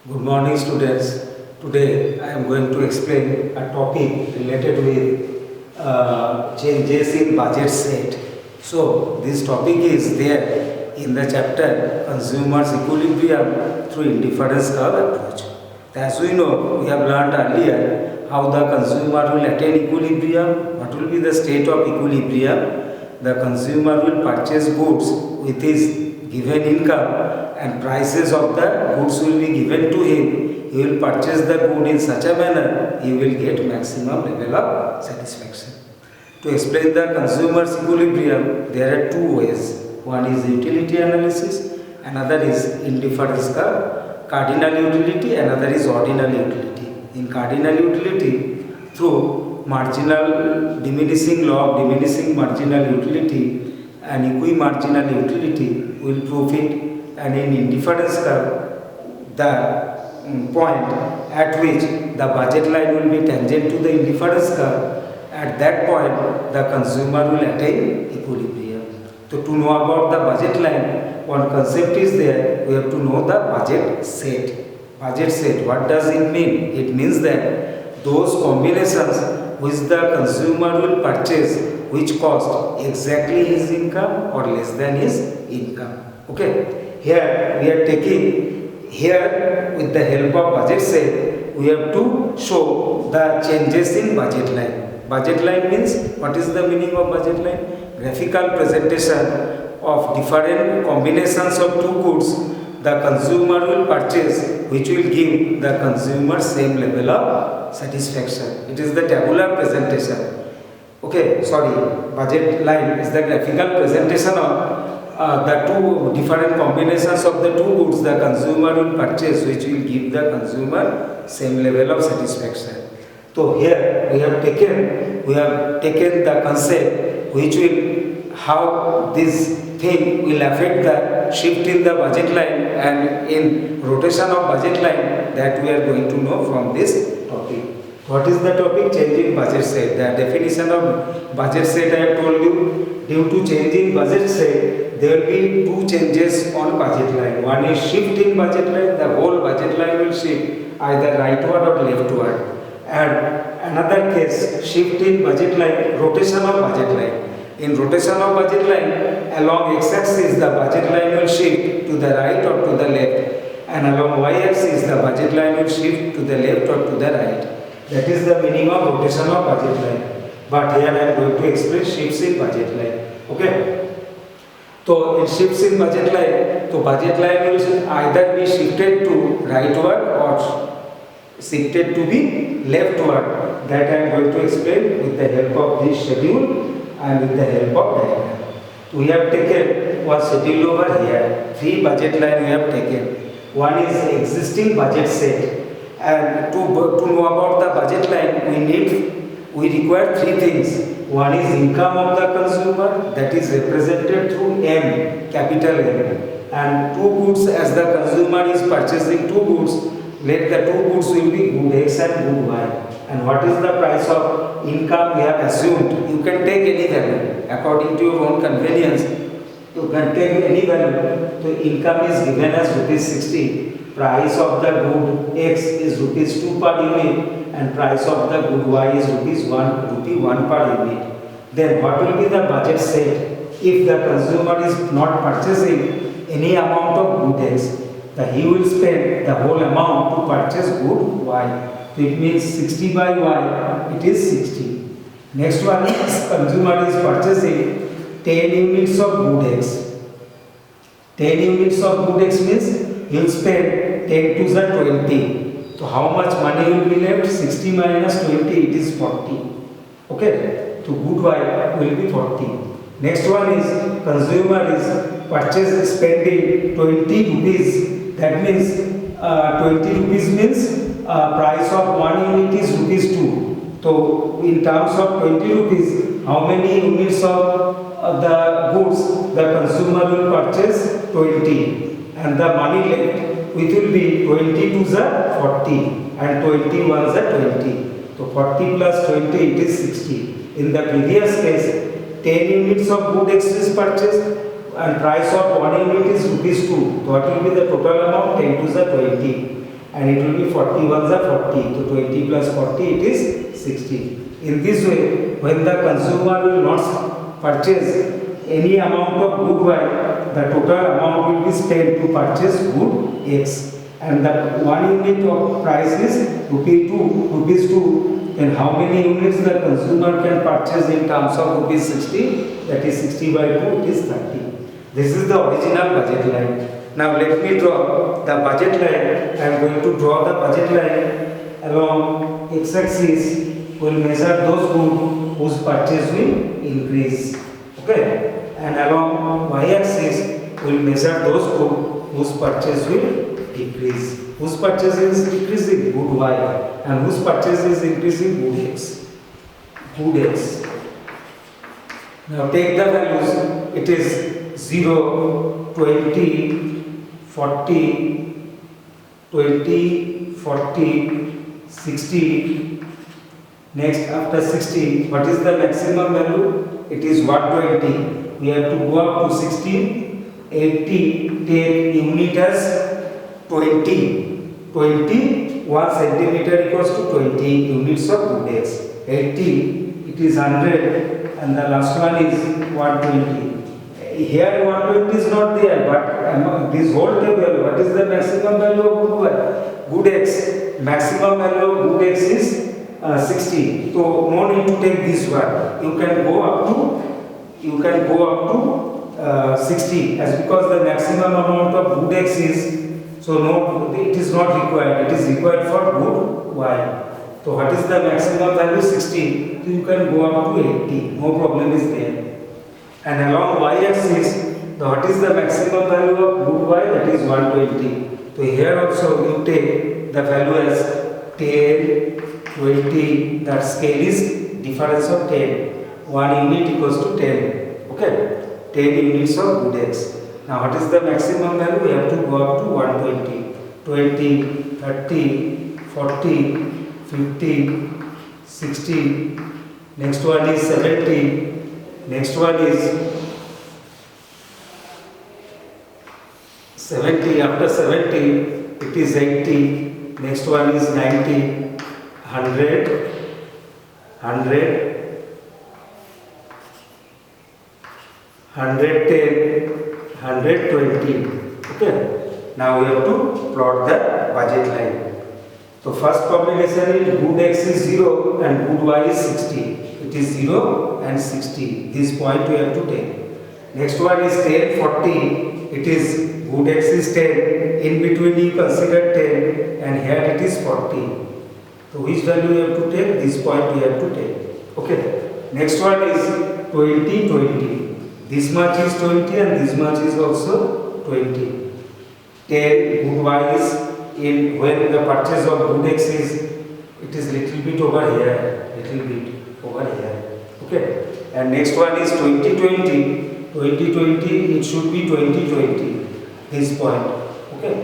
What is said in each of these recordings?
Good morning, students. Today I am going to explain a topic related with changes in budget set. So this topic is there in the chapter Consumers Equilibrium through Indifference Curve Approach. As we know, we have learned earlier how the consumer will attain equilibrium. What will be the state of equilibrium? The consumer will purchase goods with his given income and prices of the goods will be given to him. He will purchase the good in such a manner he will get maximum level of satisfaction. To explain the consumer's equilibrium, there are two ways. One is utility analysis, another is indifference curve, cardinal utility, another is ordinal utility. In cardinal utility, through marginal diminishing law of diminishing marginal utility and equi-marginal utility will prove it, and in indifference curve the point at which the budget line will be tangent to the indifference curve, at that point the consumer will attain equilibrium. So to know about the budget line, one concept is there, we have to know the budget set. Budget set, what does it mean? It means that those combinations which the consumer will purchase which cost exactly his income or less than his income. Okay, here we are taking, here with the help of budget set, we have to show the changes in budget line. Budget line means, what is the meaning of budget line? Graphical presentation of different combinations of two goods the consumer will purchase which will give the consumer same level of satisfaction. It is the tabular presentation. Okay, budget line is the graphical presentation of the two different combinations of the two goods the consumer will purchase which will give the consumer same level of satisfaction. So here we have taken the concept which will, how this thing will affect the shift in the budget line and in rotation of budget line, that we are going to know from this topic. What is the topic? Changing budget set. The definition of budget set I have told you. Due to change in budget set, there will be two changes on budget line. One is shift in budget line. The whole budget line will shift either rightward or leftward. And another case, shift in budget line, rotation of budget line. In rotation of budget line, along x-axis the budget line will shift to the right or to the left, and along y-axis the budget line will shift to the left or to the right. That is the meaning of rotation of budget line. But here I am going to explain shifts in budget line. Okay. So in shifts in budget line, so budget line will either be shifted to rightward or shifted to be leftward. That I am going to explain with the help of this schedule and with the help of diagram. We have taken one schedule over here. Three budget line we have taken. One is existing budget set. And to know about the budget line, we require three things. One is income of the consumer, that is represented through M, capital M. And two goods, as the consumer is purchasing two goods, let the two goods will be good X and good Y. And what is the price of income we have assumed? You can take any value according to your own convenience. You can take any value. So income is given as rupees 60. Price of the good X is rupees 2 per unit, and price of the good Y is rupees 1 per unit. Then what will be the budget set? If the consumer is not purchasing any amount of good X, he will spend the whole amount to purchase good Y. So it means 60 by Y, it is 60. Next one is consumer is purchasing 10 units of good X. 10 units of good X means he will spend 10 to the 20. So how much money will be left? 60 minus 20, it is 40. Okay, so good Y will be 40. Next one is consumer is spending 20 rupees. That means 20 rupees means price of 1 unit is rupees 2. So in terms of 20 rupees, how many units of the goods the consumer will purchase? 20. And the money left, which will be 20 to the 40 and 21 the 20. So 40 plus 20, it is 60. In the previous case, 10 units of good X is purchased and price of 1 unit is rupees 2. So what will be the total amount? 10 to the 20. and it will be 40 ones are 40. So 20 plus 40 it is 60. In this way, when the consumer will not purchase any amount of good Y, the total amount will be spent to purchase good X, and the 1 unit of price is rupees 2, then how many units the consumer can purchase in terms of rupees 60, that is 60 by 2, it is 30. This is the original budget line. Now let me draw the budget line. I am going to draw the budget line along x-axis. Will measure those goods whose purchase will increase, okay, and along y-axis will measure those goods whose purchase will decrease. Whose purchase is decreasing? Good Y, and whose purchase is increasing? Good X. Good X. Now take the values. It is 0, 20, 40, 20, 40, 60. Next, after 60, what is the maximum value? It is 120. We have to go up to 60, 80, take unit as 20. 1 centimeter equals to 20 units of good X. 80, it is 100, and the last one is 120. Here 120 is not there, but this whole table, what is the maximum value of good X? Maximum value of good X is 60. So no need to take this one. You can go up to 60, as because the maximum amount of good X is, so no, it is not required. It is required for good Y. So what is the maximum value? 60. So you can go up to 80. No problem is there. And along y-axis, what is the maximum value of good Y? That is 120. So here also you take the value as 10, 20, that scale is difference of 10. 1 unit equals to 10. Okay, 10 units of good X. Now what is the maximum value? We have to go up to 120. 20, 30, 40, 50, 60. Next one is 70. Next one is 70. After 70, it is 80. Next one is 90. 100, 100, 110, 120. Okay. Now we have to plot the budget line. So first combination is good X is 0 and good Y is 60. It is 0 and 60. This point we have to take. Next one is 10, 40. It is good X is 10. In between you consider 10, and here it is 40. So which value you have to take? This point you have to take. Okay. Next one is 20, 20. This much is 20 and this much is also 20. 10 good Y is in when the purchase of good X is, it is little bit over here. Little bit over here. Okay. And next one is 20, 20. 20, 20. It should be 20, 20. This point. Okay.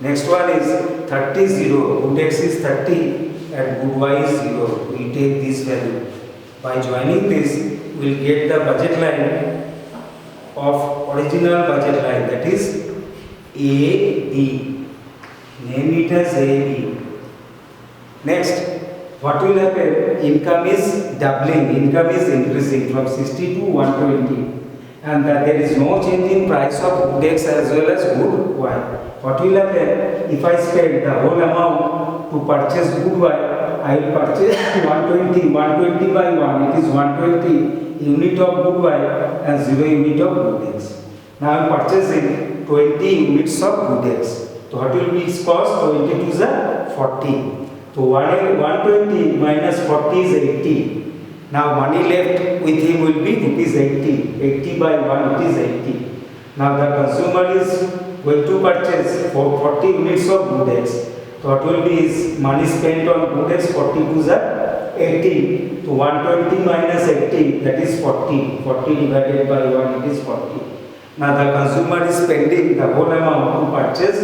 Next one is 30, 0. Good X is 30. And good Y is 0. We take this value. By joining this, we will get the budget line of original budget line, that is AB. Name it as AB. Next, what will happen? Income is doubling. Income is increasing from 60 to 120. And there is no change in price of good X as well as good Y. What will happen? If I spend the whole amount to purchase good Y, I will purchase 120 by 1. It is 120 unit of good Y and 0 unit of good X. Now I am purchasing 20 units of good X. So what will be its cost? 20 to the 40. So 120 minus 40 is 80. Now money left with him will be rupees 80. 80 by 1, it is 80. Now the consumer is going to purchase for 40 units of good X. So what will be his money spent on good X? 40 to the 80. So 120 minus 80, that is 40. 40 divided by 1, it is 40. Now the consumer is spending the whole amount to purchase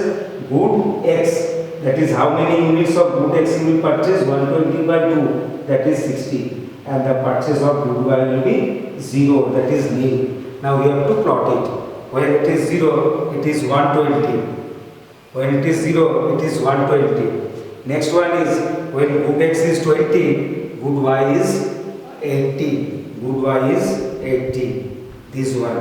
good X. That is how many units of good X he will purchase? 120 by 2, that is 60. And the purchase of good Y will be 0, that is nil. Now we have to plot it. When it is 0, it is 120. When it is 0, it is 120. Next one is when good x is 20, good y is 80. Good y is 80. This one.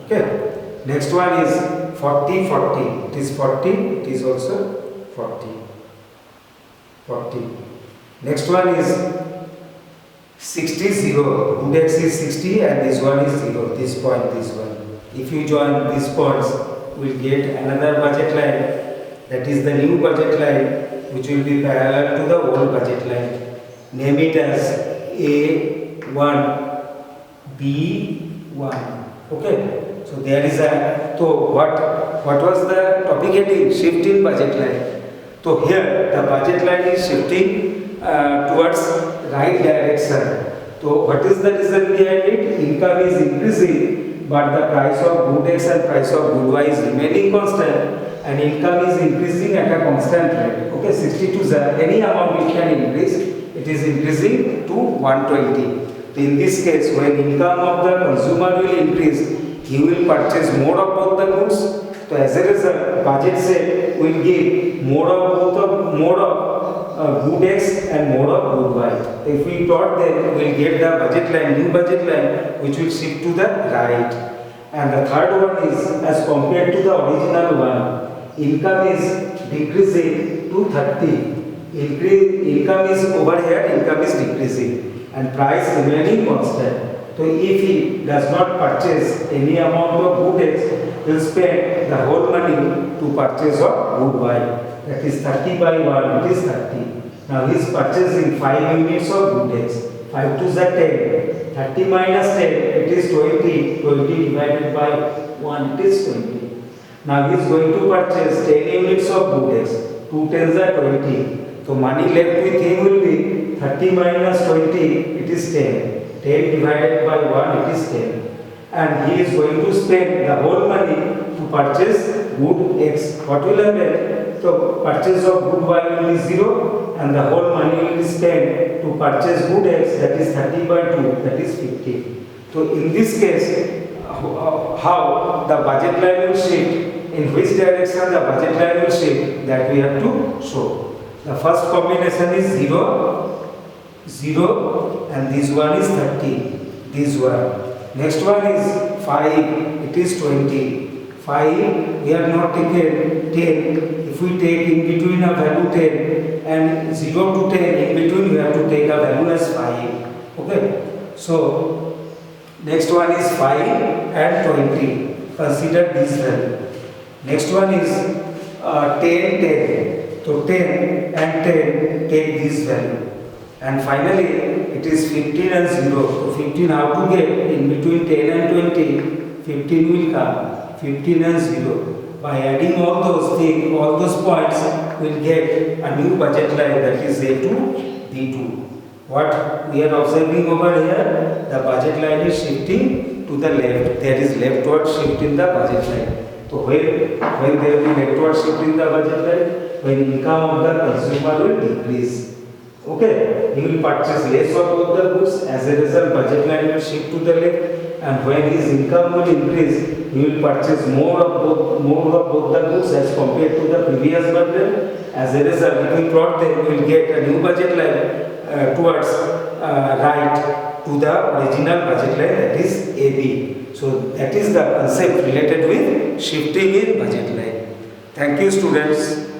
Okay. Next one is 40, 40. It is 40. It is also 40. 40. Next one is 60, 0. Good x is 60 and this one is 0. This point, this one. If you join these points, we will get another budget line. That is the new budget line which will be parallel to the old budget line. Name it as A1, B1. Okay. So there is a. So what was the topic heading? Shift in budget line. So here the budget line is shifting towards right direction. So what is the reason behind it? Income is increasing, but the price of good x and price of good y is remaining constant, and income is increasing at a constant rate. Okay, 60 to 0, any amount it can increase, it is increasing to 120. In this case, when income of the consumer will increase, he will purchase more of both the goods. So as a result, budget set will give more of good x and more of good y. If we plot them, we will get the budget line, new budget line, which will shift to the right. And the third one is as compared to the original one, income is decreasing to 30. Income is over here, income is decreasing, and price remaining constant. So if he does not purchase any amount of good x, he will spend the whole money to purchase of good y. That is 30 by 1, it is 30. Now he is purchasing 5 units of good x. 5 to the 10. 30 minus 10, it is 20. 20 divided by 1, it is 20. Now he is going to purchase 10 units of good x. 2 tens are 20. So money left with him will be 30 minus 20, it is 10. 10 divided by 1, it is 10. And he is going to spend the whole money to purchase good x. What will happen? So purchase of good y will be 0, and the whole money will be spent to purchase good x, that is 30 by 2, that is 50. So in this case, how the budget line will shift, in which direction the budget line will shift, that we have to show. The first combination is 0, 0, and this one is 30, this one. Next one is 5, it is 20. 5, we have not taken 10. If we take in between a value 10 and 0 to 10, in between we have to take a value as 5. Okay. So, next one is 5 and 20. Consider this value. Next one is 10, 10. So 10 and 10, take this value. And finally, it is 15 and 0. So 15 how to get? In between 10 and 20, 15 will come. 15 and 0. By adding all those things, all those points, we will get a new budget line, that is A2, B2. What we are observing over here, the budget line is shifting to the left. There is leftward shift in the budget line. So when there will be leftward shift in the budget line, when income of the consumer will decrease. Okay, he will purchase less of both the goods. As a result, budget line will shift to the left. And when his income will increase, he will purchase more of both the goods as compared to the previous bundle. As a result, if we plot them, we will get a new budget line towards right to the original budget line, that is AB. So that is the concept related with shifting in budget line. Thank you, students.